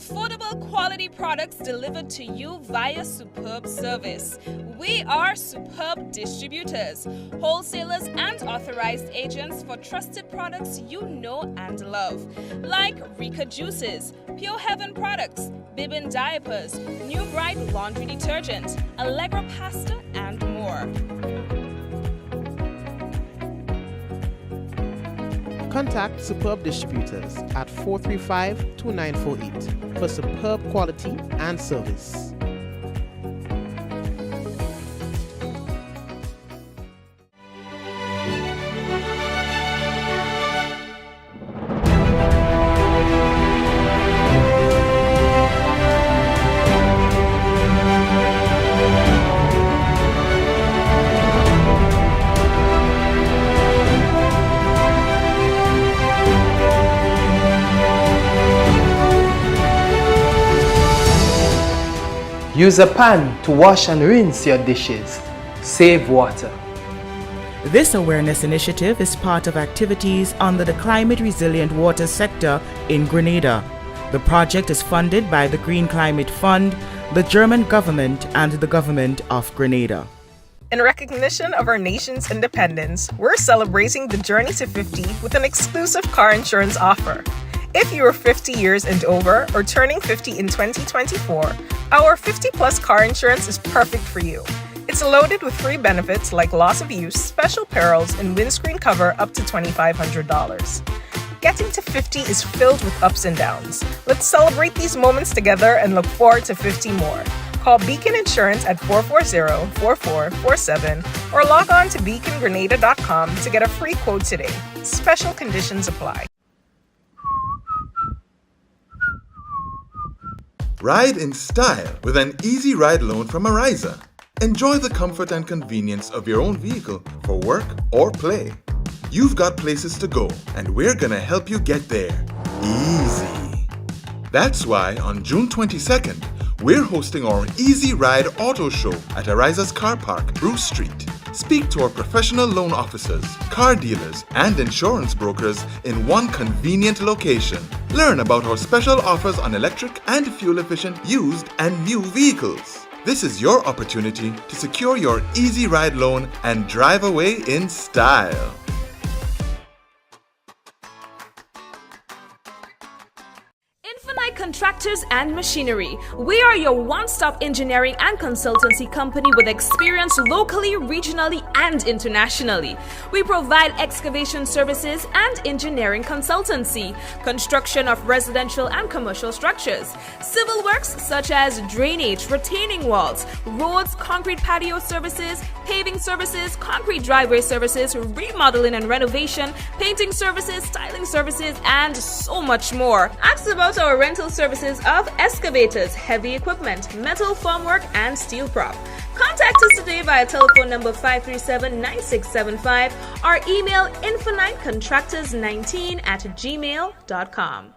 affordable quality products delivered to you via superb service. We are Superb Distributors, wholesalers and authorized agents for trusted products you know and love, like Rika Juices, Pure Heaven products, Bibbin diapers, New Bright laundry detergent, Allegra pasta, and more. Contact Superb Distributors at 435-2948 for superb quality and service. Use a pan to wash and rinse your dishes. Save water. This awareness initiative is part of activities under the Climate Resilient Water sector in Grenada. The project is funded by the Green Climate Fund, the German government, and the government of Grenada. In recognition of our nation's independence, we're celebrating the journey to 50 with an exclusive car insurance offer. If you are 50 years and over or turning 50 in 2024, our 50-plus car insurance is perfect for you. It's loaded with free benefits like loss of use, special perils, and windscreen cover up to $2,500. Getting to 50 is filled with ups and downs. Let's celebrate these moments together and look forward to 50 more. Call Beacon Insurance at 440-4447 or log on to beacongrenada.com to get a free quote today. Special conditions apply. Ride in style with an easy ride loan from Ariza. Enjoy the comfort and convenience of your own vehicle for work or play. You've got places to go, and we're gonna help you get there. Easy. That's why on June 22nd, we're hosting our Easy Ride Auto Show at Ariza's Car Park, Bruce Street. Speak to our professional loan officers, car dealers, and insurance brokers in one convenient location. Learn about our special offers on electric and fuel-efficient used and new vehicles. This is your opportunity to secure your Easy Ride loan and drive away in style. Contractors and Machinery. We are your one-stop engineering and consultancy company with experience locally, regionally, and internationally. We provide excavation services and engineering consultancy, construction of residential and commercial structures, civil works such as drainage, retaining walls, roads, concrete patio services, paving services, concrete driveway services, remodeling and renovation, painting services, styling services, and so much more. Ask about our rental services of excavators, heavy equipment, metal formwork, and steel prop. Contact us today via telephone number 537-9675 or email infinitecontractors19@gmail.com.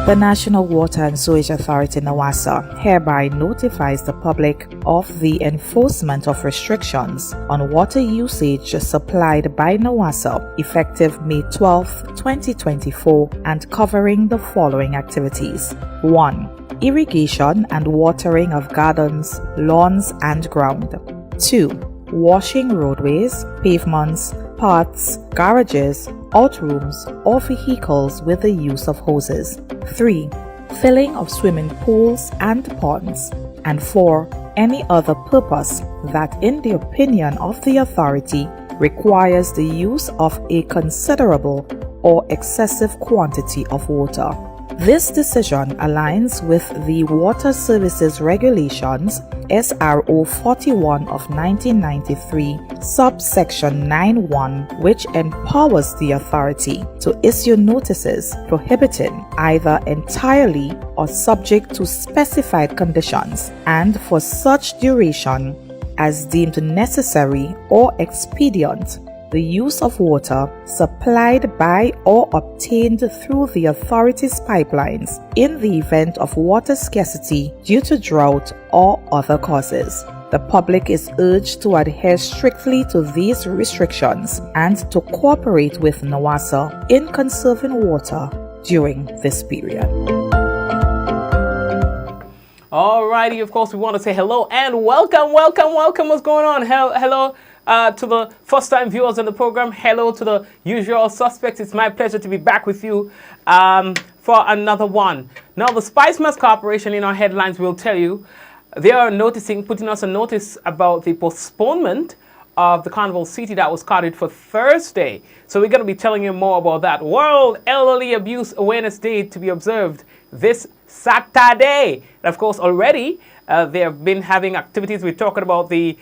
The National Water and Sewage Authority NWASA hereby notifies the public of the enforcement of restrictions on water usage supplied by NWASA effective May 12, 2024 and covering the following activities. 1. Irrigation and watering of gardens, lawns and ground. 2. Washing roadways, pavements, paths, garages, outrooms, or vehicles with the use of hoses. 3. Filling of swimming pools and ponds. And 4. Any other purpose that, in the opinion of the authority, requires the use of a considerable or excessive quantity of water. This decision aligns with the Water Services Regulations SRO 41 of 1993, subsection 9(1), which empowers the authority to issue notices prohibiting either entirely or subject to specified conditions and for such duration as deemed necessary or expedient the use of water supplied by or obtained through the authority's pipelines in the event of water scarcity due to drought or other causes. The public is urged to adhere strictly to these restrictions and to cooperate with NOWASA in conserving water during this period. Alrighty, of course, we want to say hello and welcome. What's going on? Hello to the first-time viewers on the program. Hello to the usual suspects. It's my pleasure to be back with you for another one. Now, the Spice Mess Corporation in our headlines will tell you they are putting us on notice about the postponement of the Carnival City that was carried for Thursday. So we're going to be telling you more about that. World Elderly Abuse Awareness Day to be observed this Saturday. And of course, already they have been having activities. We're talking about the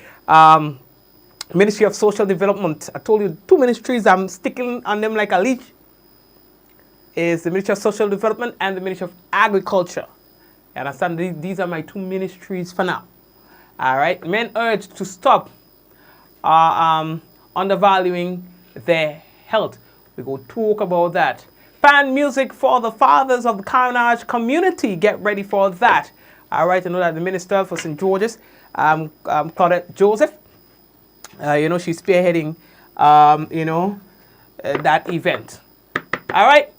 Ministry of Social Development. I told you 2 ministries, I'm sticking on them like a leech. Is the Ministry of Social Development and the Ministry of Agriculture. You understand? These are my 2 ministries for now. All right. Men urged to stop undervaluing their health. We go talk about that. Pan music for the fathers of the Carnage community. Get ready for that. All right. I know that the minister for St. George's, Claudette Joseph, she's spearheading, that event. All right.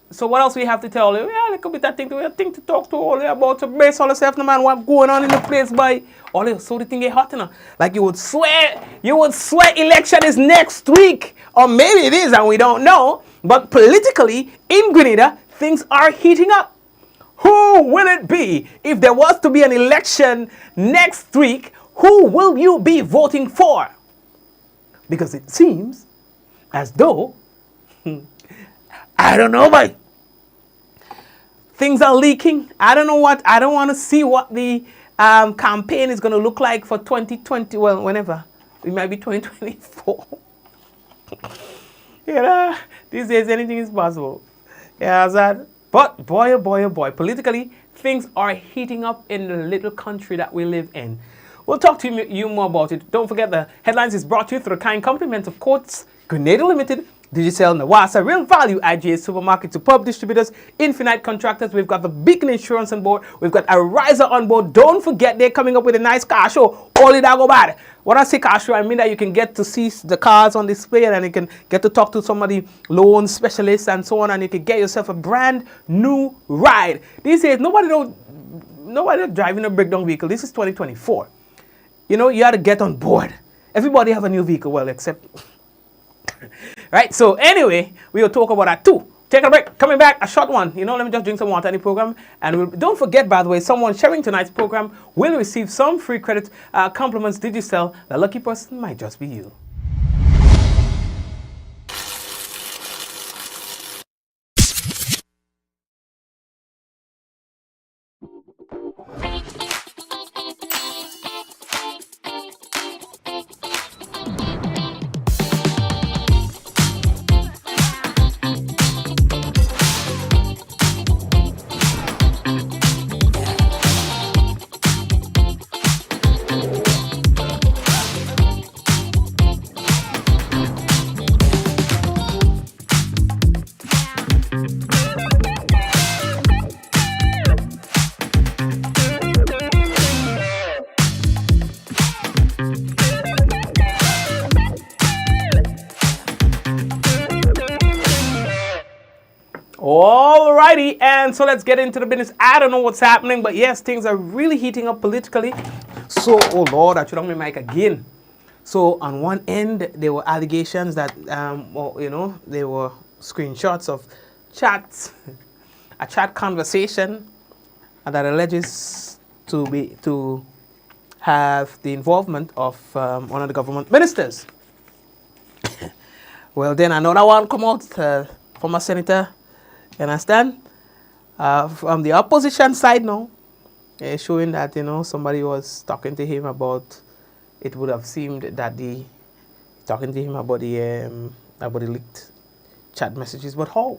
So what else we have to tell you? Yeah, there could be that thing to talk to all you about to brace all yourself, no man, what's going on in the place, boy. All you so the thing get hot enough. Like you would swear election is next week. Or maybe it is and we don't know. But politically, in Grenada, things are heating up. Who will it be? If there was to be an election next week, who will you be voting for? Because it seems as though I don't know, but things are leaking. I don't know what. I don't want to see what the campaign is going to look like for 2020. Well, whenever. It might be 2024. These days anything is possible. Yeah, that. But boy, oh boy, oh boy, politically, things are heating up in the little country that we live in. We'll talk to you more about it. Don't forget the headlines is brought to you through the kind compliment of Courts, Grenada Limited, Digicel, NOWASA, Real Value, IGA Supermarket, Superb Distributors, Infinite Contractors. We've got the Beacon Insurance on board. We've got a Riser on board. Don't forget they're coming up with a nice car show. All it go bad. When I say car show, I mean that you can get to see the cars on display and you can get to talk to somebody, loan specialists and so on, and you can get yourself a brand new ride. These days, nobody driving a breakdown vehicle. This is 2024. You have to get on board. Everybody have a new vehicle, well, except... Right, so anyway, we will talk about that too. Take a break. Coming back, a short one. Let me just drink some water in the program. And don't forget, by the way, someone sharing tonight's program will receive some free credit compliments. Digicel. The lucky person might just be you. Alrighty, and so let's get into the business. I don't know what's happening, but yes, things are really heating up politically. So, oh Lord, I should on my mic again. So, on one end, there were allegations that, there were screenshots of chats, a chat conversation that alleges to have the involvement of one of the government ministers. Well, then another one come out, former senator. You understand? From the opposition side now, showing that, somebody was talking to him about, it would have seemed that talking to him about the leaked chat messages. But how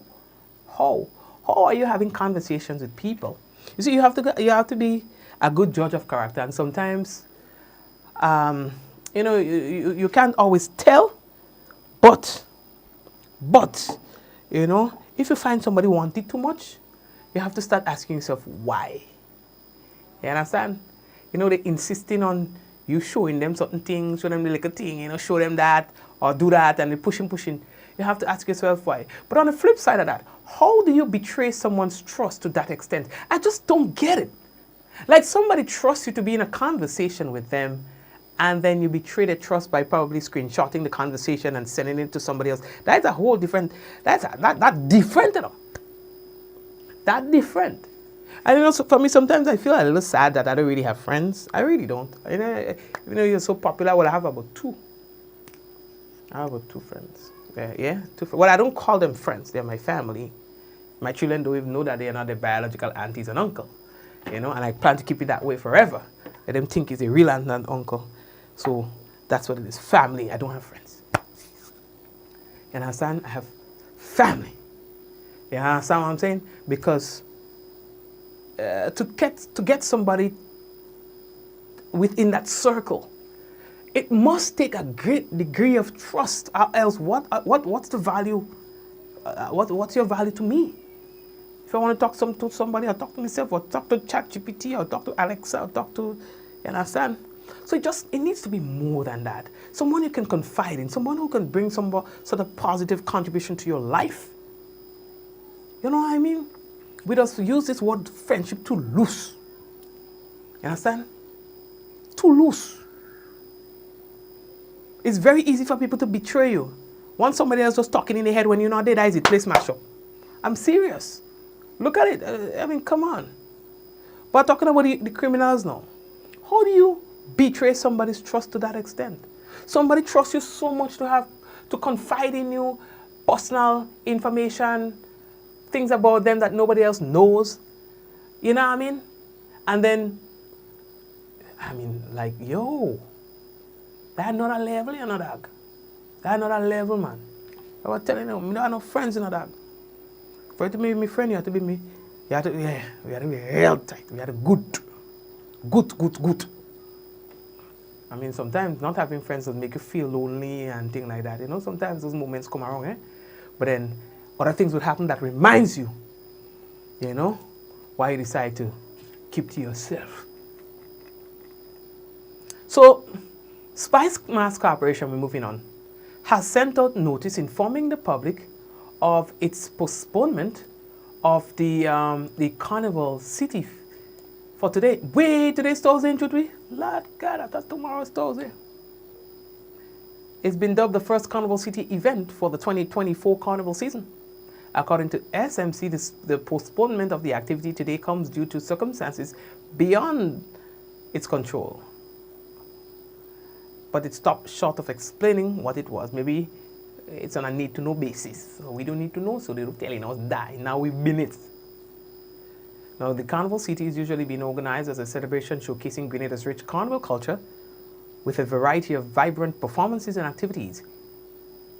are you having conversations with people? You see, you have to be a good judge of character, and sometimes, you can't always tell, But, if you find somebody want it too much, you have to start asking yourself why. You understand? They insisting on you showing them certain things, show them the little thing, show them that or do that, and they pushing. You have to ask yourself why. But on the flip side of that, how do you betray someone's trust to that extent? I just don't get it. Like somebody trusts you to be in a conversation with them, and then you betray their trust by probably screenshotting the conversation and sending it to somebody else. That's a whole different, that's different, That different. And so for me, sometimes I feel a little sad that I don't really have friends. I really don't. You're so popular, well, I have about two. I have about two friends. Well, I don't call them friends. They're my family. My children don't even know that they are not their biological aunties and uncle. And I plan to keep it that way forever. Let them think it's a real aunt and uncle. So that's what it is. Family. I don't have friends. You understand? I have family. You understand what I'm saying? Because to get somebody within that circle, it must take a great degree of trust. Else, what's the value? What's your value to me? If I want to talk to somebody, I'll talk to myself, or talk to ChatGPT, or talk to Alexa, or talk to, you understand? So it needs to be more than that. Someone you can confide in, someone who can bring some sort of positive contribution to your life. You know what I mean? We just use this word friendship too loose. You understand? Too loose. It's very easy for people to betray you. Once somebody else was talking in the head when you're not there, that is it, place mash up. I'm serious. Look at it. Come on. But talking about the criminals now. How do you betray somebody's trust to that extent? Somebody trusts you so much to confide in you, personal information, things about them that nobody else knows. You know what I mean? And then, that's another level, you know, dog. That's another level, man. I was telling you, I don't have no friends, you know, dog. For you to be my friend, you have to be me. We have to be real tight. We have to good. Sometimes not having friends will make you feel lonely and things like that. Sometimes those moments come around, But then other things will happen that reminds you, why you decide to keep to yourself. So, Spice Mass Corporation, we're moving on, has sent out notice informing the public of its postponement of the Carnival City for today. Wait, today's Thursday, should we? Lord God, I thought tomorrow's Thursday. It's been dubbed the first Carnival City event for the 2024 Carnival season. According to SMC, the postponement of the activity today comes due to circumstances beyond its control. But it stopped short of explaining what it was. Maybe it's on a need-to-know basis. So we don't need to know, so they're telling us die. Now we've been it. Now, the Carnival City is usually being organized as a celebration showcasing Grenada's rich carnival culture with a variety of vibrant performances and activities.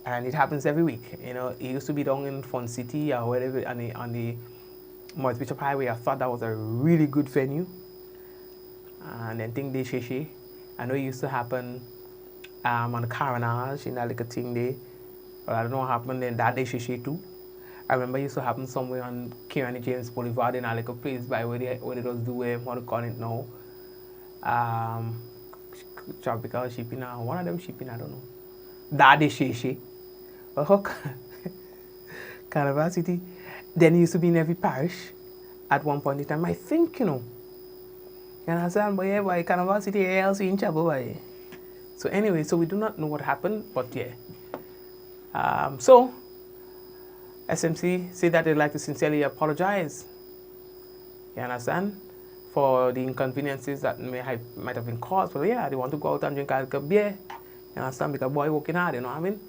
And it happens every week. It used to be down in Fun City or whatever on the Morris Bishop Highway. I thought that was a really good venue. And then thing they sheshe. I know it used to happen on the Carnival, in that little thing there. But I don't know what happened then that day sheshe too. I remember it used to happen somewhere on King James Boulevard in a little place by where they just do what do you call it now? Tropical shipping, one of them shipping, I don't know. That day sheshe. Carnival City. Then it used to be in every parish at one point in time. I think, You understand? But yeah, boy, Carnival City else in trouble, boy. So anyway, so we do not know what happened, but yeah. So SMC said that they'd like to sincerely apologize. You understand? For the inconveniences that might have been caused. But yeah, they want to go out and drink a beer. You understand? Because boy working hard, you know what I mean?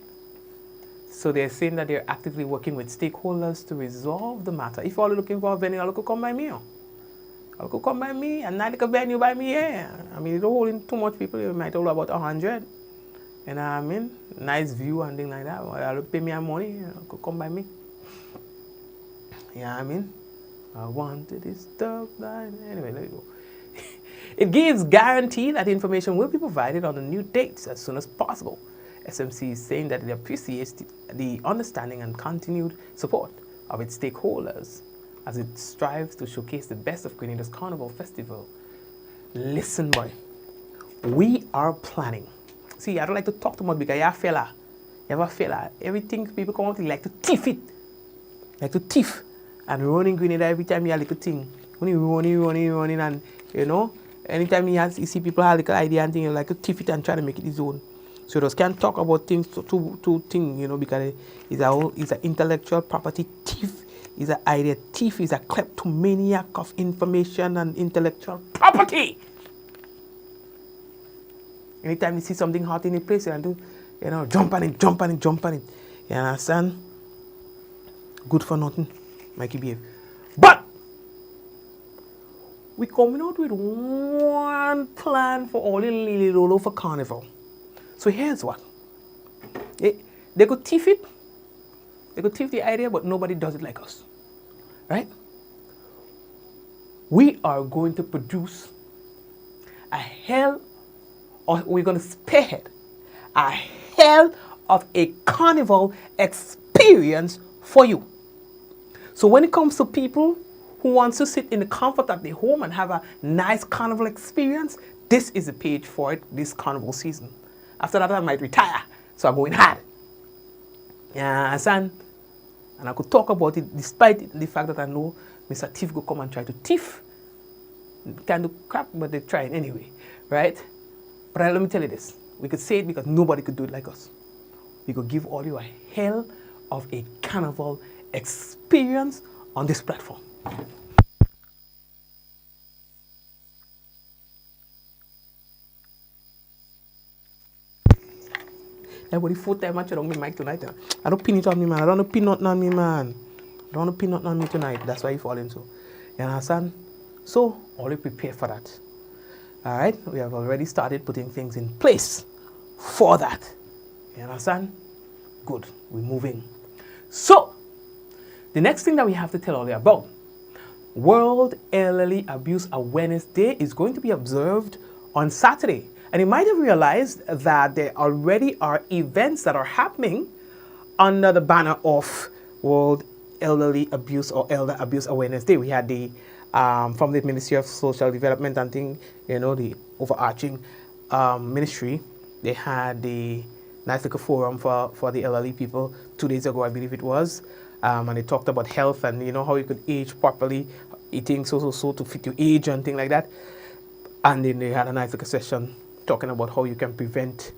So they're saying that they're actively working with stakeholders to resolve the matter. If you're looking for a venue, you could come by me. You could come by me, and not like a venue by me, yeah. You don't hold in too much people, you might hold about 100. You know what I mean? Nice view and things like that. I'll pay me money, you could come by me. You know what I mean? I want to disturb that. Anyway, there you go. It gives guarantee that information will be provided on the new dates as soon as possible. SMC is saying that it appreciates the understanding and continued support of its stakeholders as it strives to showcase the best of Grenada's Carnival Festival. Listen, boy, we are planning. See, I don't like to talk too much because you're a fella. You have a fella. Everything people come out, they like to thief it. Like to thief. And running Grenada every time you have a little thing. When you running, and you know, anytime you see people have a little idea and thing, you like to thief it and try to make it his own. So just can't talk about things to things, you know, because it's an intellectual property thief, it's an idea thief, it's a kleptomaniac of information and intellectual property. Anytime you see something hot in a place, you do, you know, jump on it. You understand? Good for nothing, Mikey behave. But we coming out with one plan for all the Lily Lolo for Carnival. So here's what. They could thief it. They could thief the idea, but nobody does it like us. Right? We are going to produce we're going to spearhead a hell of a carnival experience for you. So when it comes to people who wants to sit in the comfort of their home and have a nice carnival experience, this is the page for it this carnival season. After that, I might retire, so I'm going hard. Yeah, son. And I could talk about it despite the fact that I know Mr. Thief will come and try to thief. Can't do crap, but they're trying anyway, right? But let me tell you this. We could say it because nobody could do it like us. We could give all you a hell of a carnival experience on this platform. Everybody fourth time I try on me mic tonight. I don't pin it on me, man. I don't pin nothing on me, man. I don't want to pin nothing on me tonight. That's why you fall into. You understand? So, already prepare for that. Alright? We have already started putting things in place for that. You understand? Good. We're moving. So, the next thing that we have to tell all you about, World Elderly Abuse Awareness Day is going to be observed on Saturday. And you might have realized that there already are events that are happening under the banner of World Elderly Abuse or Elder Abuse Awareness Day. We had the from the Ministry of Social Development and thing, you know, the overarching ministry. They had the nice little forum for the elderly people 2 days ago, I believe it was, and they talked about health and you know how you could age properly, eating so to fit your age and things like that. And then they had a nice little session talking about how you can prevent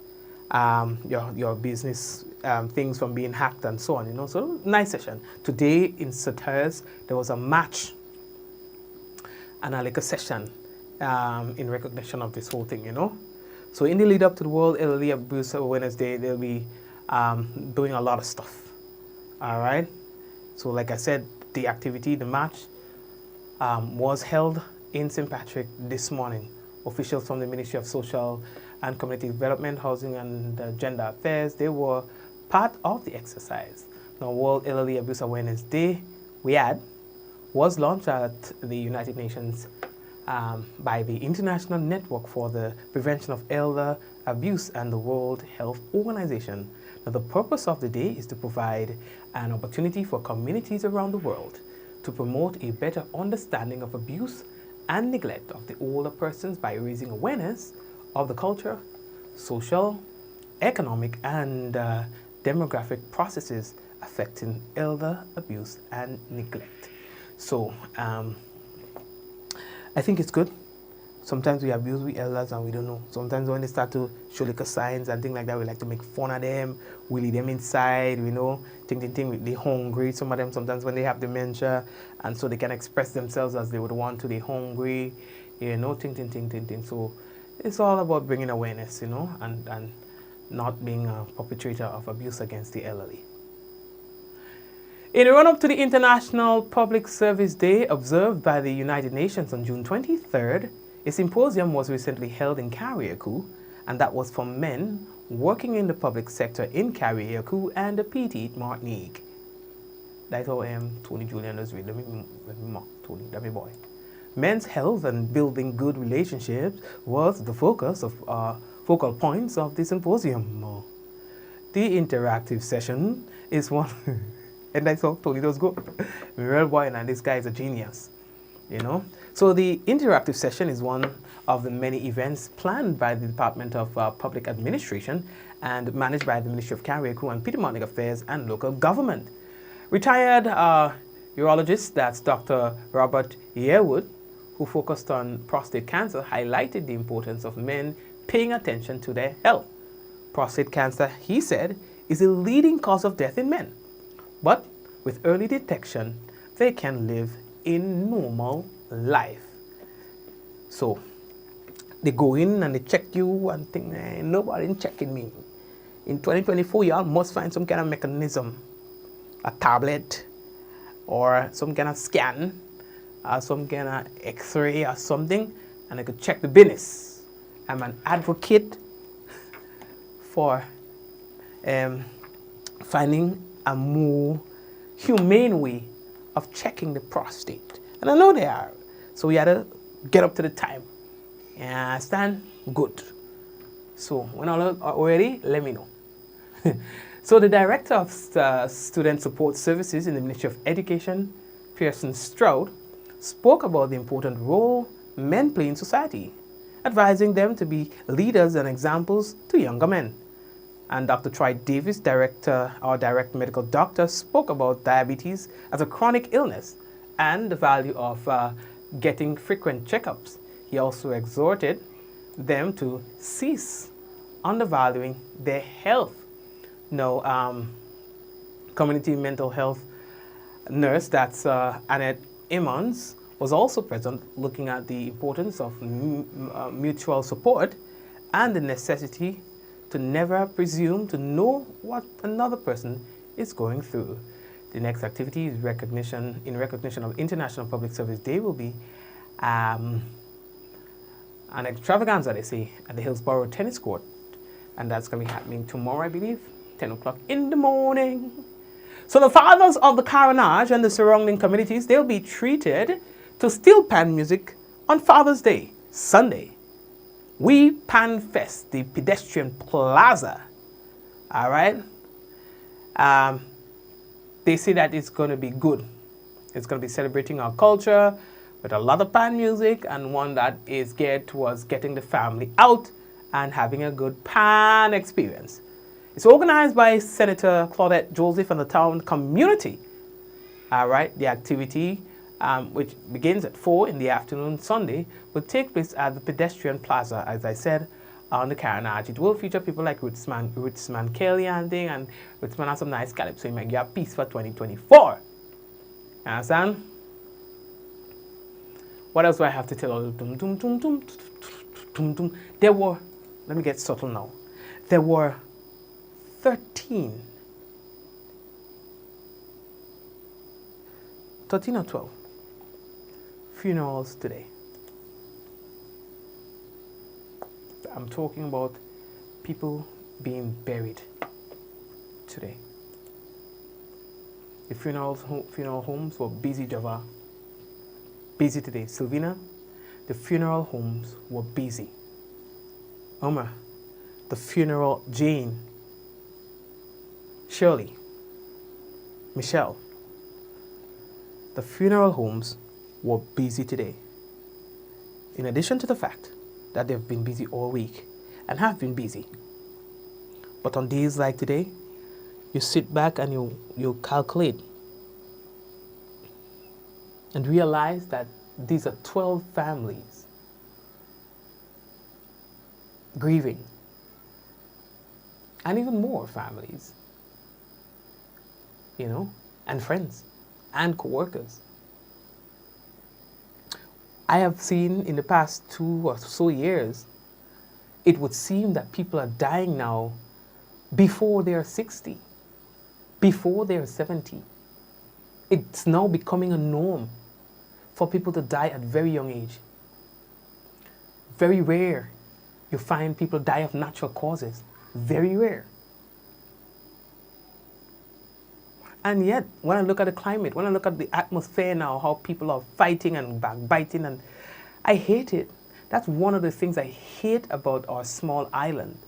your business things from being hacked and so on, you know. So nice session. Today in Satters, there was a match and a liquor session in recognition of this whole thing, you know. So in the lead up to the World Elderly Abuse Awareness Day, they'll be doing a lot of stuff. All right. So like I said, the activity, the match was held in St. Patrick this morning. Officials from the Ministry of Social and Community Development, Housing and Gender Affairs, they were part of the exercise. Now, World Elderly Abuse Awareness Day, was launched at the United Nations by the International Network for the Prevention of Elder Abuse and the World Health Organization. Now, the purpose of the day is to provide an opportunity for communities around the world to promote a better understanding of abuse and neglect of the older persons by raising awareness of the culture, social, economic, and demographic processes affecting elder abuse and neglect. So, I think it's good. Sometimes we abuse we elders and we don't know. Sometimes when they start to show like signs and things like that, we like to make fun of them. We leave them inside, you know, they're hungry. Some of them sometimes when they have dementia, and so they can express themselves as they would want to. They're hungry, you know, So it's all about bringing awareness, you know, and not being a perpetrator of abuse against the elderly. In the run-up to the International Public Service Day observed by the United Nations on June 23rd, a symposium was recently held in Carriacou, and that was for men working in the public sector in Carriacou and the Petite Martinique. That's how Tony Julian was read. Let me mark Tony, that me boy. Men's health and building good relationships was the focus of focal points of the symposium. The interactive session is one, and I told you those go. Real boy, and this guy is a genius, you know. So the interactive session is one of the many events planned by the Department of Public Administration and managed by the Ministry of Carrier Crew and Petermonic Affairs and Local Government. Retired urologist, that's Dr. Robert Yearwood, who focused on prostate cancer, highlighted the importance of men paying attention to their health. Prostate cancer, he said, is a leading cause of death in men. But with early detection, they can live a normal life. So they go in and they check you and think, nobody checking me. In 2024, y'all must find some kind of mechanism, a tablet or some kind of scan or some kind of x-ray or something, and I could check the business. I'm an advocate for finding a more humane way of checking the prostate. And I know they are. So we had to get up to the time. Yeah, stand good. So when all are ready, let me know. So the Director of Student Support Services in the Ministry of Education, Pearson Stroud, spoke about the important role men play in society, advising them to be leaders and examples to younger men. And Dr. Troy Davis, direct medical doctor, spoke about diabetes as a chronic illness and the value of getting frequent checkups. He also exhorted them to cease undervaluing their health. Now, community mental health nurse, that's Annette Emmons, was also present, looking at the importance of mutual support and the necessity to never presume to know what another person is going through. The next activity is in recognition of International Public Service Day will be an extravaganza, they say, at the Hillsborough Tennis Court. And that's going to be happening tomorrow, I believe, 10 o'clock in the morning. So the fathers of the Carnage and the surrounding communities, they'll be treated to steel pan music on Father's Day, Sunday. We Pan Fest, the pedestrian plaza. All right. They say that it's going to be good. It's going to be celebrating our culture with a lot of pan music, and one that is geared towards getting the family out and having a good pan experience. It's organized by Senator Claudette Joseph and the town community. All right. The activity, which begins at 4 in the afternoon Sunday, will take place at the pedestrian plaza, as I said, on the Carnage. It will feature people like Rootsman Kelly and thing, and Rootsman has some nice calypso. So you might get a piece for 2024. You understand? What else do I have to tell you? There were, let me get subtle now. There were 13 or 12 funerals today. I'm talking about people being buried today. The funeral homes were busy, Java. Busy today. Sylvina, the funeral homes were busy. Omar, the funeral, Jane, Shirley, Michelle, the funeral homes were busy today. In addition to the fact that they've been busy all week and have been busy. But on days like today, you sit back and you calculate and realize that these are 12 families grieving, and even more families, you know, and friends and co-workers. I have seen in the past 2 or so years, it would seem that people are dying now before they are 60, before they are 70. It's now becoming a norm for people to die at very young age. Very rare you find people die of natural causes. Very rare. And yet, when I look at the climate, when I look at the atmosphere now, how people are fighting and backbiting, and I hate it. That's one of the things I hate about our small island.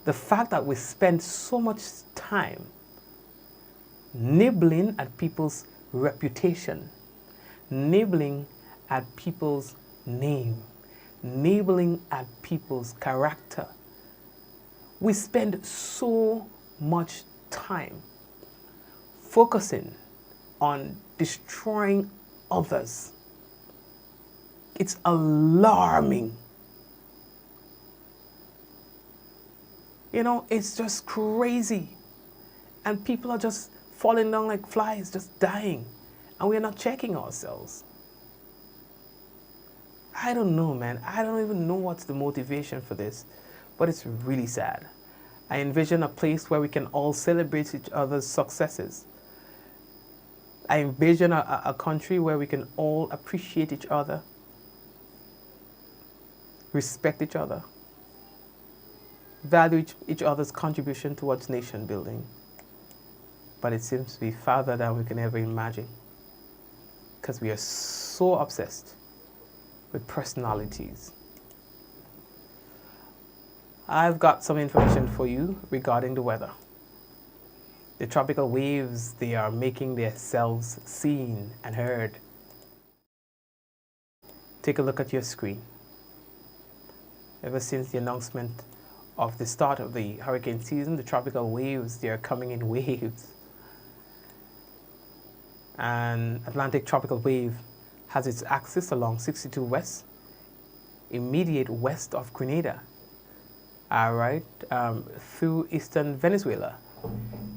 the fact that we spend so much time nibbling at people's reputation, nibbling at people's name, nibbling at people's character. We spend so much time focusing on destroying others. It's alarming. You know, it's just crazy. And people are just falling down like flies, just dying. And we're not checking ourselves. I don't know, man. I don't even know what's the motivation for this. But it's really sad. I envision a place where we can all celebrate each other's successes. I envision a country where we can all appreciate each other, respect each other, value each other's contribution towards nation building. But it seems to be farther than we can ever imagine, because we are so obsessed with personalities. I've got some information for you regarding the weather. The tropical waves, they are making themselves seen and heard. Take a look at your screen. Ever since the announcement of the start of the hurricane season, the tropical waves, they are coming in waves. An Atlantic tropical wave has its axis along 62 West, immediate west of Grenada, through eastern Venezuela.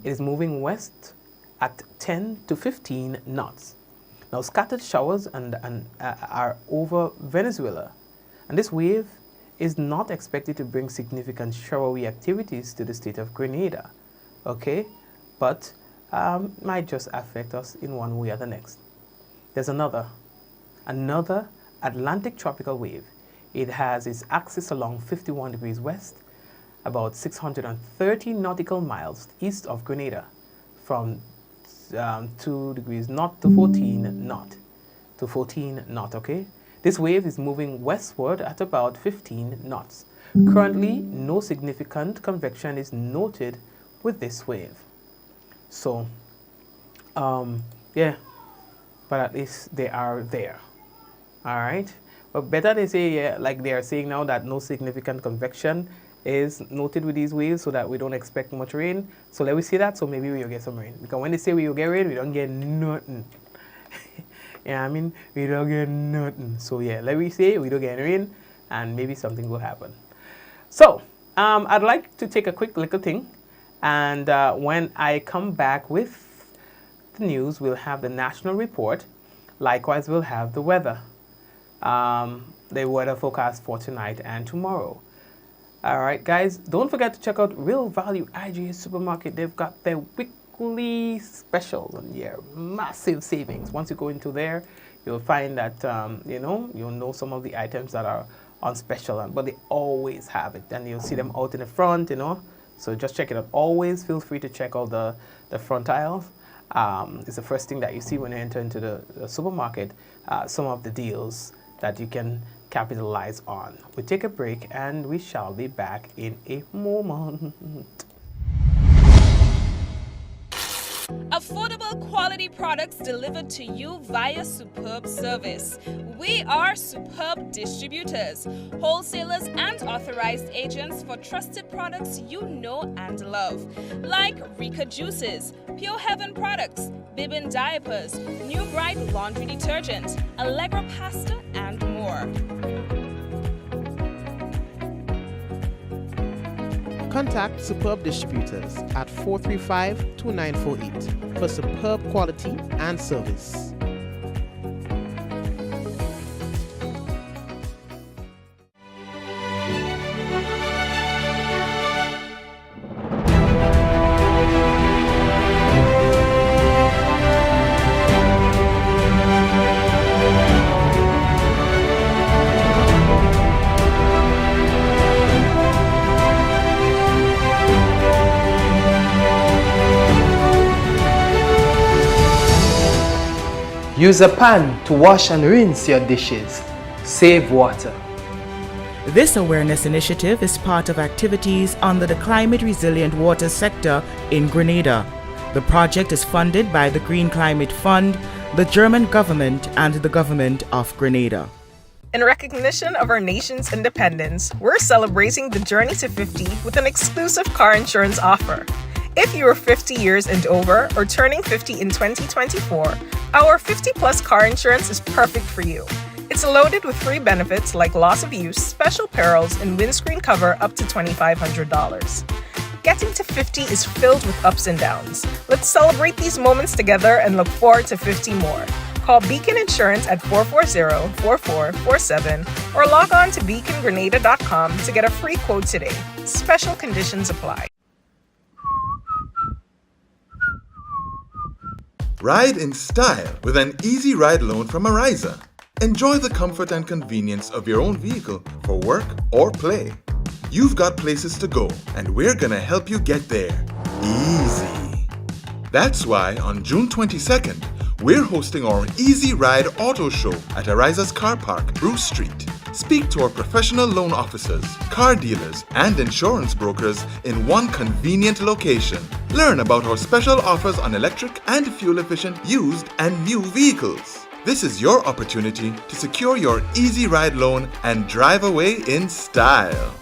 It is moving west at 10 to 15 knots. Now, scattered showers are over Venezuela, and this wave is not expected to bring significant showery activities to the state of Grenada, okay? But might just affect us in one way or the next. There's another Atlantic tropical wave. It has its axis along 51 degrees west, about 630 nautical miles east of Grenada, from 2 degrees north to 14 knot, okay? This wave is moving westward at about 15 knots. Currently, no significant convection is noted with this wave. So, yeah, but at least they are there, all right? But better they say, yeah, like they are saying now, that no significant convection is noted with these waves, so that we don't expect much rain. So let me say that, so maybe we'll get some rain. Because when they say we will get rain, we don't get nothing. Yeah, I mean, we don't get nothing. So yeah, let me say we don't get rain, and maybe something will happen. So, I'd like to take a quick little thing, and when I come back with the news, we'll have the national report. Likewise, we'll have the weather forecast for tonight and tomorrow. All right, guys, don't forget to check out Real Value IGA Supermarket. They've got their weekly specials and massive savings. Once you go into there, you'll find that, you'll know some of the items that are on special, but they always have it. And you'll see them out in the front, So just check it out. Always feel free to check out the front aisles. It's the first thing that you see when you enter into the supermarket, some of the deals that you can capitalize on. We take a break and we shall be back in a moment. Affordable quality products delivered to you via Superb Service. We are Superb Distributors, wholesalers and authorized agents for trusted products you know and love, like Rika Juices, Pure Heaven products, Bibbin diapers, New Bright laundry detergent, Allegra pasta, and more. Contact Superb Distributors at 435-2948 for superb quality and service. Use a pan to wash and rinse your dishes. Save water. This awareness initiative is part of activities under the climate resilient water sector in Grenada. The project is funded by the Green Climate Fund, the German government, and the government of Grenada. In recognition of our nation's independence, we're celebrating the journey to 50 with an exclusive car insurance offer. If you are 50 years and over or turning 50 in 2024, our 50 plus car insurance is perfect for you. It's loaded with free benefits like loss of use, special perils, and windscreen cover up to $2,500. Getting to 50 is filled with ups and downs. Let's celebrate these moments together and look forward to 50 more. Call Beacon Insurance at 440-4447 or log on to beacongrenada.com to get a free quote today. Special conditions apply. Ride in style with an easy ride loan from Ariza. Enjoy the comfort and convenience of your own vehicle for work or play. You've got places to go, and we're gonna help you get there. Easy. That's why on June 22nd, we're hosting our Easy Ride Auto Show at Ariza's Car Park, Bruce Street. Speak to our professional loan officers, car dealers, and insurance brokers in one convenient location. Learn about our special offers on electric and fuel-efficient used and new vehicles. This is your opportunity to secure your Easy Ride loan and drive away in style.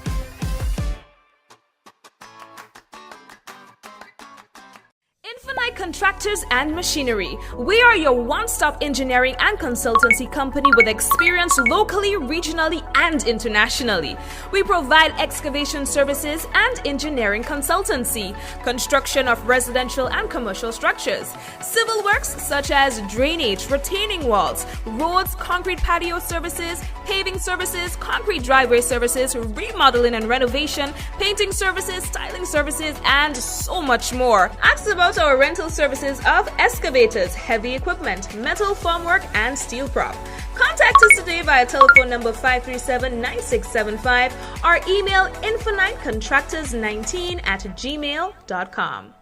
Contractors and Machinery. We are your one-stop engineering and consultancy company with experience locally, regionally, and internationally. We provide excavation services and engineering consultancy, construction of residential and commercial structures, civil works such as drainage, retaining walls, roads, concrete patio services, paving services, concrete driveway services, remodeling and renovation, painting services, styling services, and so much more. Ask about our rental services of excavators, heavy equipment, metal formwork, and steel prop. Contact us today via telephone number 537-9675 or email infinitecontractors19@gmail.com.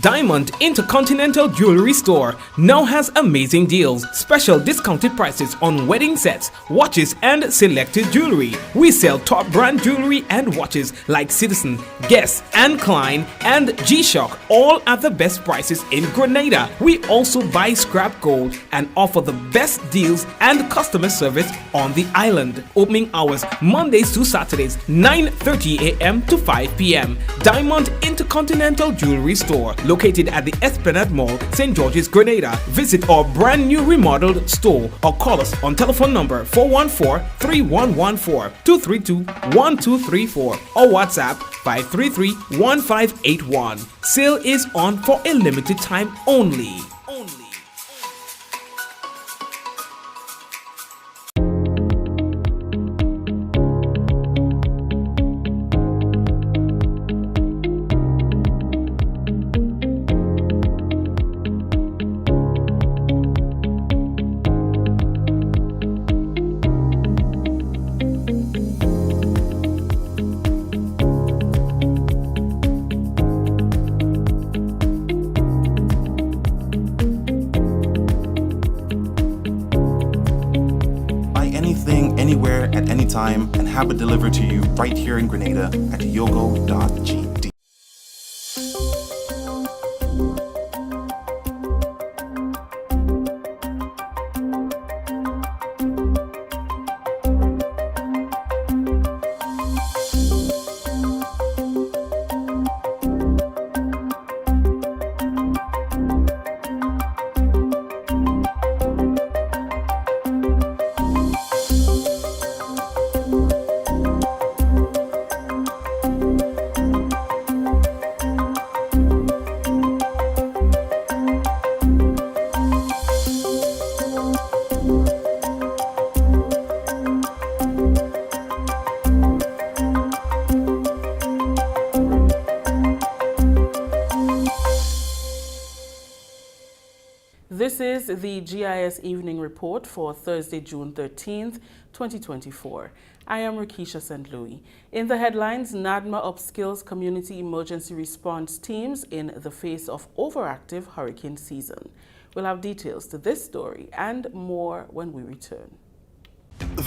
Diamond Intercontinental Jewelry Store now has amazing deals, special discounted prices on wedding sets, watches, and selected jewelry. We sell top brand jewelry and watches like Citizen, Guess, and Klein, and G-Shock, all at the best prices in Grenada. We also buy scrap gold and offer the best deals and customer service on the island. Opening hours Mondays to Saturdays, 9:30 a.m. to 5 p.m. Diamond Intercontinental Jewelry Store, located at the Esplanade Mall, St. George's, Grenada. Visit our brand new remodeled store or call us on telephone number 414-3114, 232-1234 or WhatsApp 533-1581. Sale is on for a limited time only. Anywhere at any time and have it delivered to you right here in Grenada at yogo.gd. This is the GIS Evening Report for Thursday, June 13th, 2024. I am Rakisha St. Louis. In the headlines, NADMA upskills community emergency response teams in the face of overactive hurricane season. We'll have details to this story and more when we return.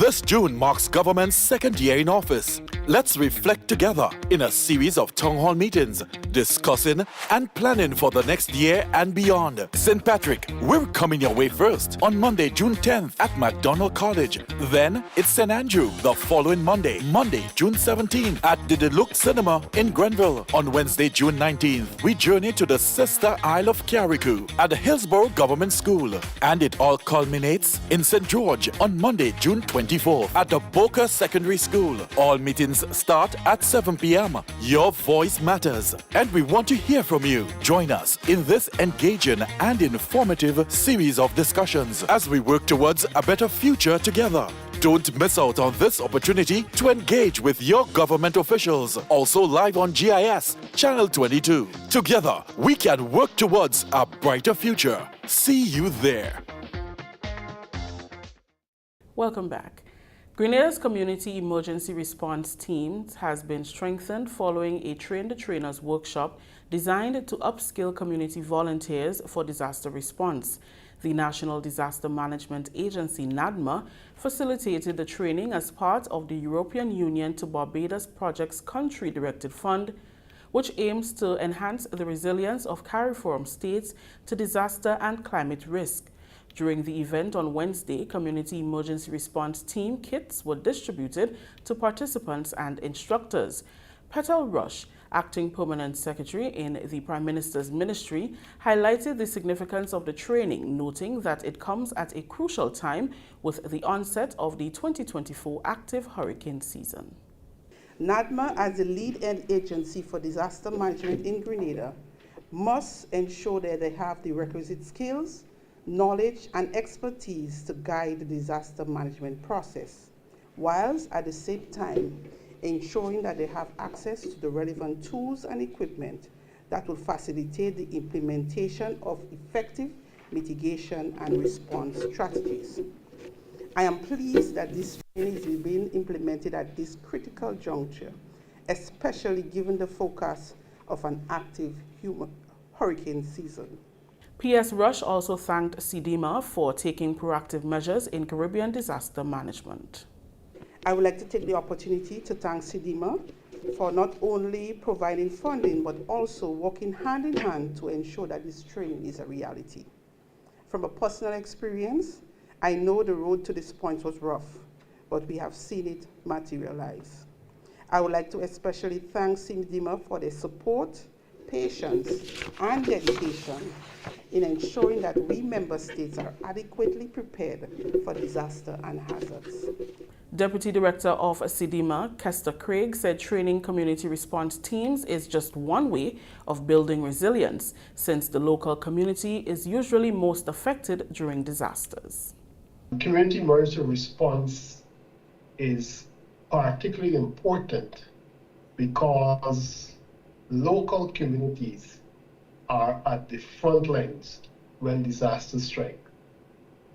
This June marks government's second year in office. Let's reflect together in a series of town hall meetings, discussing and planning for the next year and beyond. St. Patrick, we're coming your way first on Monday, June 10th at MacDonald College. Then it's St. Andrew the following Monday, June 17th at the Deluxe Cinema in Grenville. On Wednesday, June 19th, we journey to the sister Isle of Carriacou at the Hillsborough Government School. And it all culminates in St. George on Monday, June 24th at the Boca Secondary School. All meetings start at 7 p.m. Your voice matters, and we want to hear from you. Join us in this engaging and informative series of discussions as we work towards a better future together. Don't miss out on this opportunity to engage with your government officials. Also live on GIS, Channel 22. Together, we can work towards a brighter future. See you there. Welcome back. Grenada's Community Emergency Response Team has been strengthened following a Train the Trainers workshop designed to upskill community volunteers for disaster response. The National Disaster Management Agency, NADMA, facilitated the training as part of the European Union to Barbados Project's country-directed fund, which aims to enhance the resilience of CARIFORUM states to disaster and climate risk. During the event on Wednesday, Community Emergency Response Team kits were distributed to participants and instructors. Petal Rush, Acting Permanent Secretary in the Prime Minister's Ministry, highlighted the significance of the training, noting that it comes at a crucial time with the onset of the 2024 active hurricane season. NADMA, as the lead agency for disaster management in Grenada, must ensure that they have the requisite skills, knowledge and expertise to guide the disaster management process, whilst at the same time ensuring that they have access to the relevant tools and equipment that will facilitate the implementation of effective mitigation and response strategies. I am pleased that this training is being implemented at this critical juncture, especially given the focus of an active hurricane season. PS Rush also thanked CDMA for taking proactive measures in Caribbean disaster management. I would like to take the opportunity to thank CDMA for not only providing funding, but also working hand in hand to ensure that this training is a reality. From a personal experience, I know the road to this point was rough, but we have seen it materialize. I would like to especially thank CDMA for their support, patience, and dedication in ensuring that we member states are adequately prepared for disaster and hazards. Deputy Director of CDMA, Kester Craig, said training community response teams is just one way of building resilience, since the local community is usually most affected during disasters. Community emergency response is particularly important because local communities are at the front lines when disasters strike,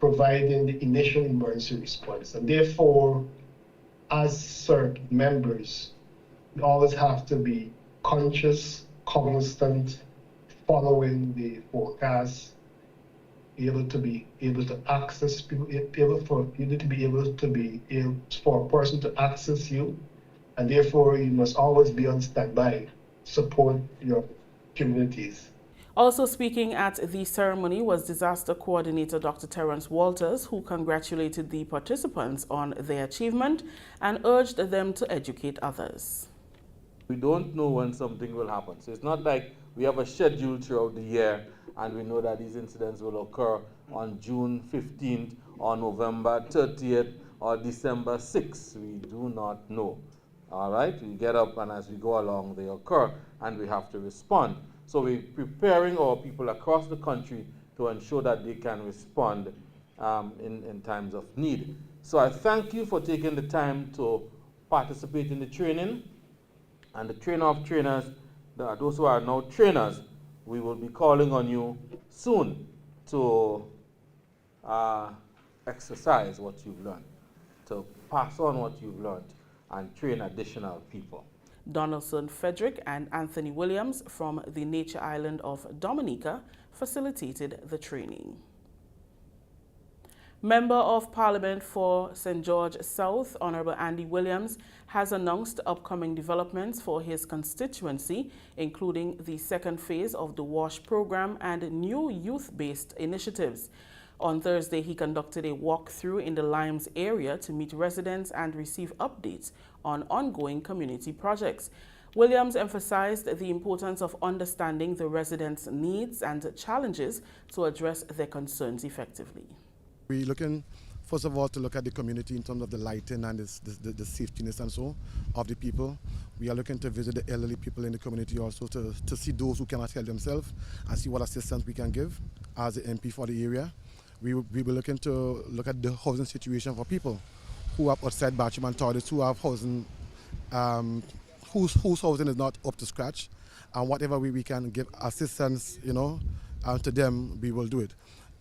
providing the initial emergency response. And therefore, as CERT members, we always have to be conscious, cognizant, following the forecast, able to access people, for a person to access you, and therefore you must always be on standby, support your communities. Also speaking at the ceremony was Disaster Coordinator Dr. Terence Walters, who congratulated the participants on their achievement and urged them to educate others. We don't know when something will happen. So it's not like we have a schedule throughout the year and we know that these incidents will occur on June 15th or November 30th or December 6th. We do not know. All right? We get up and as we go along, they occur and we have to respond. So we're preparing our people across the country to ensure that they can respond in times of need. So I thank you for taking the time to participate in the training. And the trainer of trainers, those who are now trainers, we will be calling on you soon to exercise what you've learned, to pass on what you've learned, and train additional people. Donaldson Frederick and Anthony Williams from the nature island of Dominica facilitated the training. Member of Parliament for St. George South, Honorable Andy Williams, has announced upcoming developments for his constituency, including the second phase of the WASH program and new youth-based initiatives. On Thursday, he conducted a walkthrough in the Limes area to meet residents and receive updates on ongoing community projects. Williams emphasized the importance of understanding the residents' needs and challenges to address their concerns effectively. We're looking, first of all, to look at the community in terms of the lighting and the safetyness and so of the people. We are looking to visit the elderly people in the community also to see those who cannot help themselves and see what assistance we can give as the MP for the area. We will be looking to look at the housing situation for people who have outside bathroom and toilets, who have housing, whose housing is not up to scratch, and whatever way we can give assistance, to them, we will do it.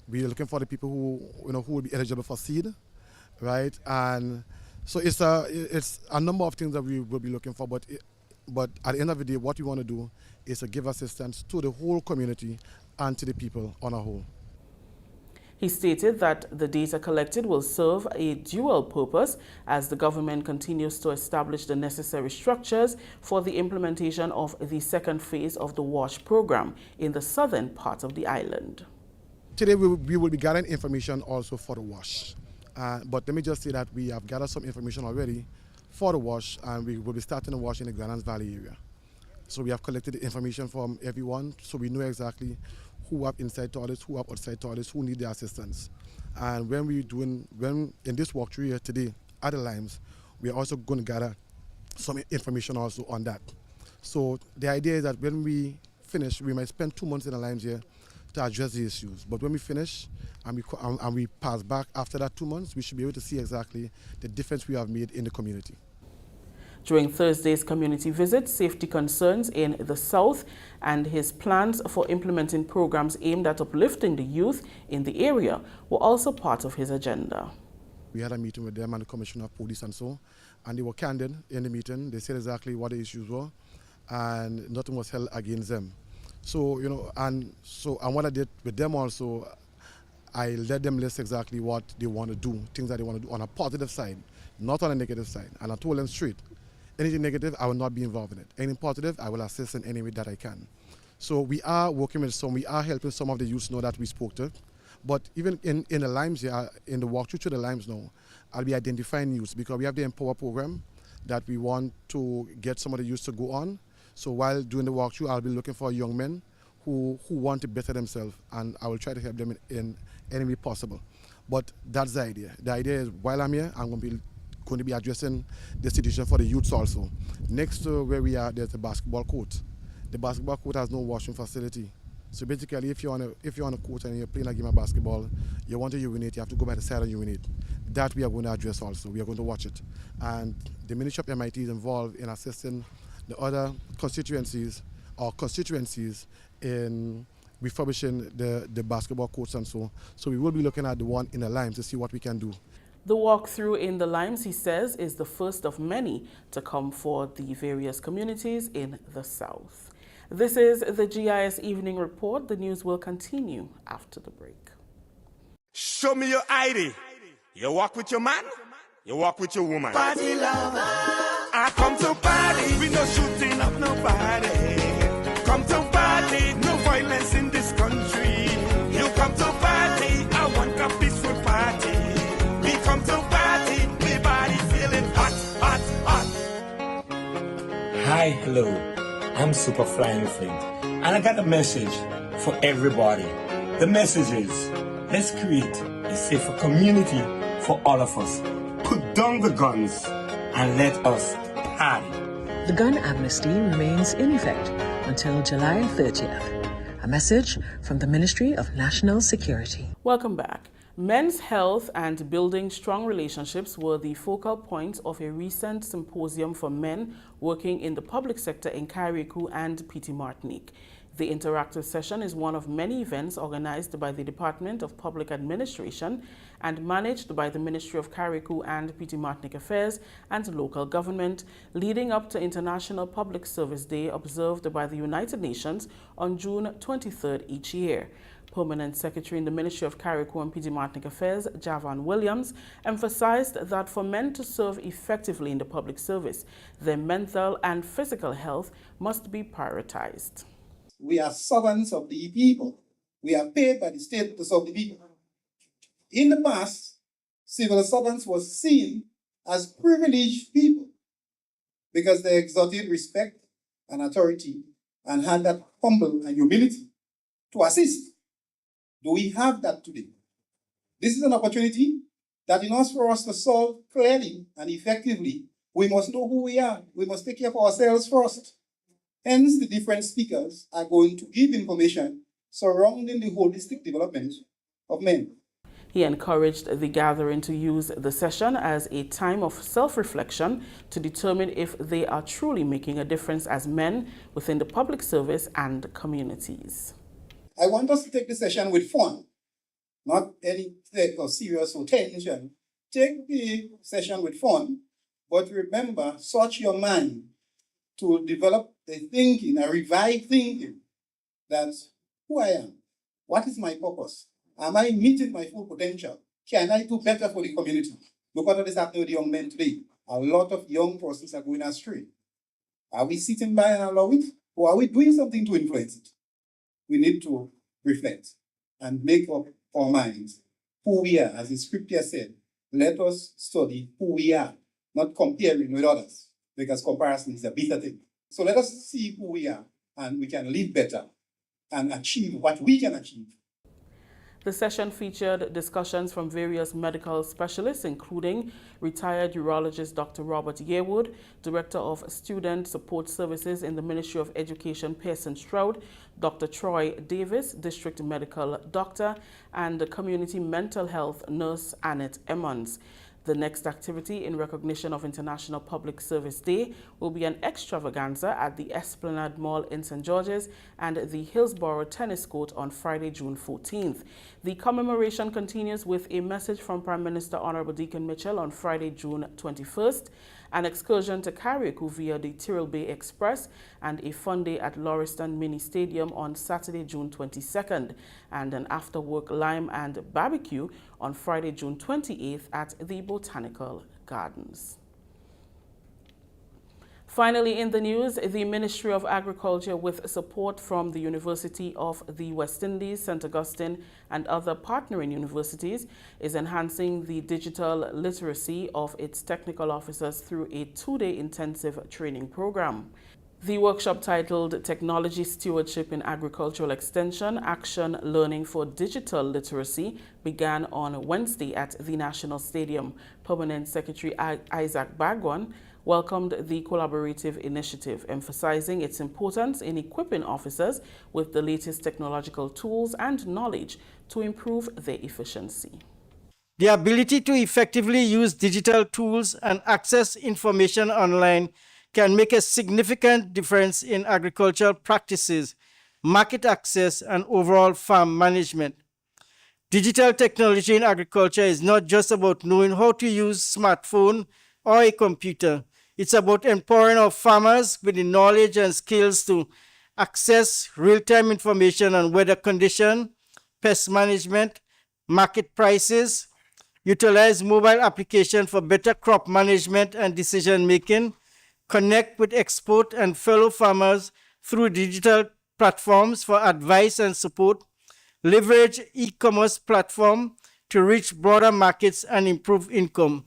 We are looking for the people who will be eligible for seed, right? And so it's a number of things that we will be looking for, but at the end of the day, what we want to do is to give assistance to the whole community and to the people on a whole. He stated that the data collected will serve a dual purpose as the government continues to establish the necessary structures for the implementation of the second phase of the WASH program in the southern part of the island. Today we will be gathering information also for the WASH. But let me just say that we have gathered some information already for the WASH, and we will be starting the WASH in the Granans Valley area. So we have collected the information from everyone, so we know exactly who have inside toilets, who have outside toilets, who need their assistance. And when in this walkthrough here today at the Limes, we are also going to gather some information also on that. So the idea is that when we finish, we might spend 2 months in the Limes here to address the issues. But when we finish and we pass back after that 2 months, we should be able to see exactly the difference we have made in the community. During Thursday's community visit, safety concerns in the south and his plans for implementing programs aimed at uplifting the youth in the area were also part of his agenda. We had a meeting with them and the Commissioner of Police and they were candid in the meeting. They said exactly what the issues were, and nothing was held against them. So, and what I did with them also, I let them list exactly what they want to do, things that they want to do on a positive side, not on a negative side. And I told them straight, anything negative, I will not be involved in it. Anything positive, I will assist in any way that I can. So we are working with some, we are helping some of the youths know that we spoke to. But even in the Limes here, in the walkthrough to the Limes now, I'll be identifying youths because we have the Empower program that we want to get some of the youths to go on. So while doing the walkthrough, I'll be looking for young men who want to better themselves, and I will try to help them in any way possible. But that's the idea. The idea is while I'm here, I'm going to be addressing the situation for the youths also. Next to where we are, there's a basketball court. The basketball court has no washing facility. So basically, if you're on a court and you're playing a game of basketball, you want to urinate, you have to go by the side and urinate. That we are going to address also. We are going to watch it. And the Ministry of MIT is involved in assisting the other constituencies in refurbishing the basketball courts and so. So we will be looking at the one in the Limes to see what we can do. The walkthrough in the Limes, he says, is the first of many to come for the various communities in the south. This is the GIS Evening Report. The news will continue after the break. Show me your ID. You walk with your man, you walk with your woman. Party lover. I come to party, we no shooting up nobody. Come to party, no violence in this country. You come to party, I want a peaceful party. We come to party, my body feeling hot, hot, hot. Hi, hello, I'm Super Flying Flint, and I got a message for everybody. The message is, let's create a safer community for all of us. Put down the guns and let us party. The gun amnesty remains in effect until July 30th. A message from the Ministry of National Security. Welcome back. Men's health and building strong relationships were the focal point of a recent symposium for men working in the public sector in Carriacou and Petite Martinique. The interactive session is one of many events organized by the Department of Public Administration and managed by the Ministry of Carriacou and Petite Martinique Affairs and Local Government, leading up to International Public Service Day observed by the United Nations on June 23rd each year. Permanent Secretary in the Ministry of Carriacou and Petite Martinique Affairs, Javan Williams, emphasized that for men to serve effectively in the public service, their mental and physical health must be prioritized. We are servants of the people. We are paid by the state to serve the people. In the past, civil servants were seen as privileged people because they exerted respect and authority and had that humble and humility to assist. Do we have that today? This is an opportunity that in order for us to solve clearly and effectively, we must know who we are. We must take care of ourselves first. Hence, the different speakers are going to give information surrounding the holistic development of men. He encouraged the gathering to use the session as a time of self-reflection to determine if they are truly making a difference as men within the public service and communities. I want us to take the session with fun, not any serious or tension. Take the session with fun, but remember, search your mind to develop a thinking, a revived thinking, that who I am, what is my purpose, am I meeting my full potential, can I do better for the community? Look what is happening with young men today. A lot of young persons are going astray. Are we sitting by and allow it, or are we doing something to influence it? We need to reflect and make up our minds who we are. As the scripture said, let us study who we are, not comparing with others, because comparison is a bitter thing. So let us see who we are, and we can live better and achieve what we can achieve. The session featured discussions from various medical specialists, including retired urologist Dr. Robert Yearwood, Director of Student Support Services in the Ministry of Education Pearson Stroud, Dr. Troy Davis, District Medical Doctor, and the Community Mental Health Nurse Annette Emmons. The next activity in recognition of International Public Service Day will be an extravaganza at the Esplanade Mall in St. George's and the Hillsborough Tennis Court on Friday, June 14th. The commemoration continues with a message from Prime Minister Honorable Deacon Mitchell on Friday, June 21st, an excursion to Carriacou via the Tyrrell Bay Express, and a fun day at Lauriston Mini Stadium on Saturday, June 22nd, and an after-work lime and barbecue on Friday, June 28th at the Botanical Gardens. Finally, in the news, the Ministry of Agriculture, with support from the University of the West Indies, St. Augustine, and other partnering universities, is enhancing the digital literacy of its technical officers through a two-day intensive training program. The workshop, titled Technology Stewardship in Agricultural Extension, Action Learning for Digital Literacy, began on Wednesday at the National Stadium. Permanent Secretary Isaac Bagwan welcomed the collaborative initiative, emphasizing its importance in equipping officers with the latest technological tools and knowledge to improve their efficiency. The ability to effectively use digital tools and access information online can make a significant difference in agricultural practices, market access, and overall farm management. Digital technology in agriculture is not just about knowing how to use a smartphone or a computer. It's about empowering our farmers with the knowledge and skills to access real-time information on weather condition, pest management, market prices, utilize mobile applications for better crop management and decision-making, connect with expert and fellow farmers through digital platforms for advice and support, leverage e-commerce platform to reach broader markets and improve income.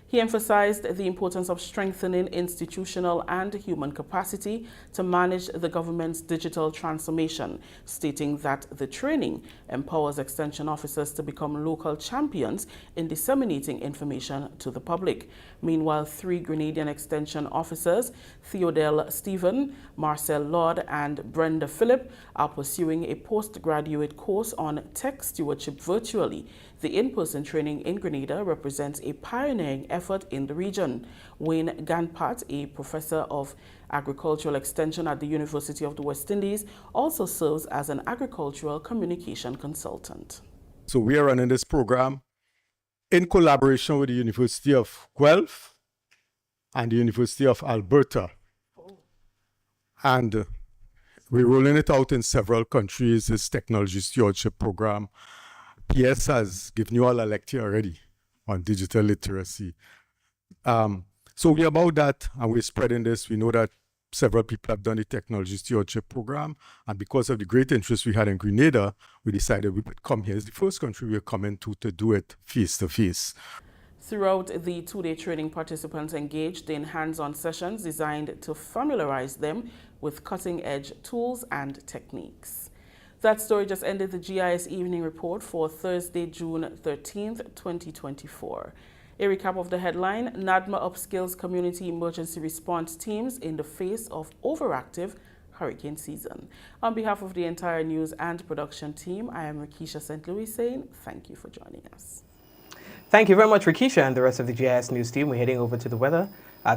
He emphasized the importance of strengthening institutional and human capacity to manage the government's digital transformation, stating that the training empowers extension officers to become local champions in disseminating information to the public. Meanwhile, 3 Grenadian extension officers, Theodel Stephen, Marcel Lord, and Brenda Phillip, are pursuing a postgraduate course on tech stewardship virtually. The in-person training in Grenada represents a pioneering effort in the region. Wayne Ganpat, a professor of agricultural extension at the University of the West Indies, also serves as an agricultural communication consultant. So we are running this program in collaboration with the University of Guelph and the University of Alberta. And we're rolling it out in several countries, this technology stewardship program. PS has given you all a lecture already on digital literacy. So we're about that, and we're spreading this. We know that several people have done the technology stewardship program, and because of the great interest we had in Grenada, we decided we would come here. It's the first country we're coming to do it face-to-face. Throughout the two-day training, participants engaged in hands-on sessions designed to familiarize them with cutting-edge tools and techniques. That story just ended the GIS Evening Report for Thursday, June 13th, 2024. A recap of the headline: NADMA upskills community emergency response teams in the face of overactive hurricane season. On behalf of the entire news and production team, I am Rikisha St. Louis saying thank you for joining us. Thank you very much, Rikisha, and the rest of the GIS News team. We're heading over to the weather.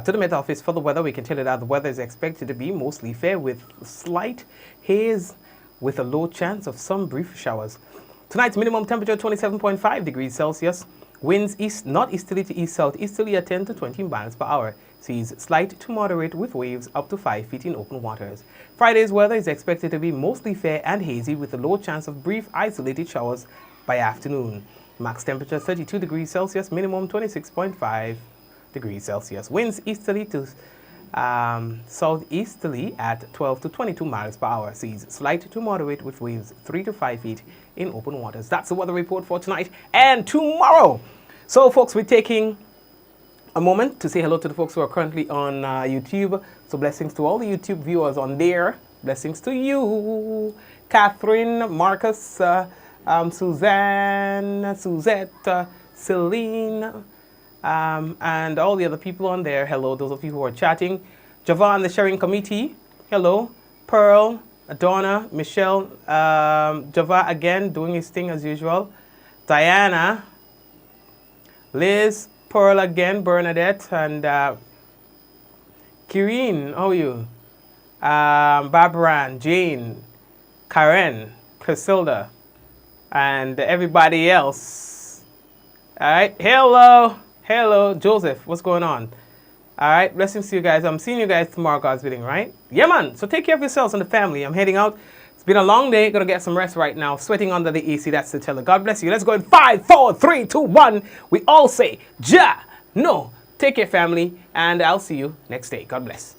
To the Met Office for the weather. We can tell you that the weather is expected to be mostly fair with slight haze with a low chance of some brief showers. Tonight's minimum temperature 27.5 degrees Celsius. Winds east northeasterly to east southeasterly at 10 to 20 miles per hour. Seas slight to moderate with waves up to 5 feet in open waters. Friday's weather is expected to be mostly fair and hazy with a low chance of brief isolated showers by afternoon. Max temperature 32 degrees Celsius, minimum 26.5 degrees Celsius. Winds easterly to southeasterly at 12 to 22 miles per hour. Seas slight to moderate with waves 3 to 5 feet in open waters. That's the weather report for tonight and tomorrow. So, folks, we're taking a moment to say hello to the folks who are currently on YouTube. So, blessings to all the YouTube viewers on there. Blessings to you, Catherine, Marcus, Suzanne, Suzette, Celine, and all the other people on there. Hello, those of you who are chatting. Javan, the sharing committee. Hello. Pearl, Donna, Michelle, Java again doing his thing as usual. Diana, Liz, Pearl again, Bernadette, and Kireen, how are you? Barbara, Jane, Karen, Priscilla, and everybody else. All right. Hello. Hello, Joseph. What's going on? All right. Blessings to you guys. I'm seeing you guys tomorrow, God's willing, right? Yeah, man. So take care of yourselves and the family. I'm heading out. It's been a long day. Gonna get some rest right now. Sweating under the AC. That's the teller. God bless you. Let's go in 5, 4, 3, 2, 1. We all say, Ja. No. Take care, family. And I'll see you next day. God bless.